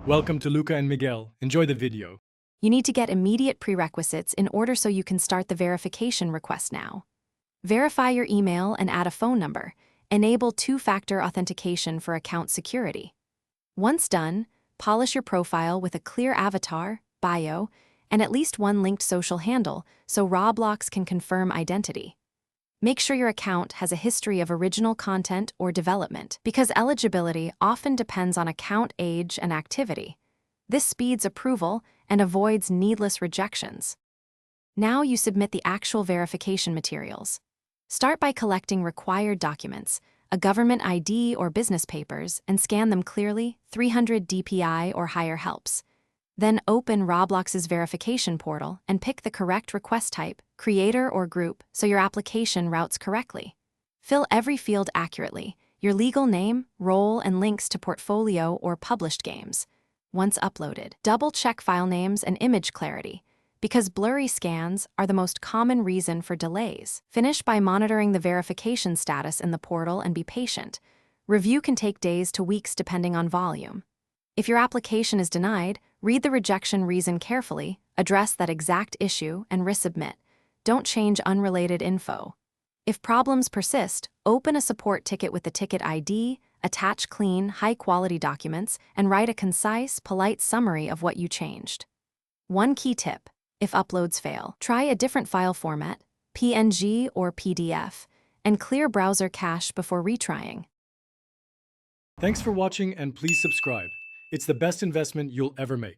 Welcome to Luca and Miguel. Enjoy the video. You need to get immediate prerequisites in order so you can start the verification request now. Verify your email and add a phone number. Enable two-factor authentication for account security. Once done, polish your profile with a clear avatar, bio, and at least one linked social handle so Roblox can confirm identity. Make sure your account has a history of original content or development, because eligibility often depends on account age and activity. This speeds approval and avoids needless rejections. Now you submit the actual verification materials. Start by collecting required documents, a government ID or business papers, and scan them clearly. 300 DPI or higher helps. Then open Roblox's verification portal and pick the correct request type, creator or group, so your application routes correctly. Fill every field accurately, your legal name, role, and links to portfolio or published games. Once uploaded, double-check file names and image clarity, because blurry scans are the most common reason for delays. Finish by monitoring the verification status in the portal and be patient. Review can take days to weeks depending on volume. If your application is denied, read the rejection reason carefully, address that exact issue, and resubmit. Don't change unrelated info. If problems persist, open a support ticket with the ticket ID, attach clean, high-quality documents, and write a concise, polite summary of what you changed. One key tip: if uploads fail, try a different file format, PNG or PDF, and clear browser cache before retrying. Thanks for watching and please subscribe. It's the best investment you'll ever make.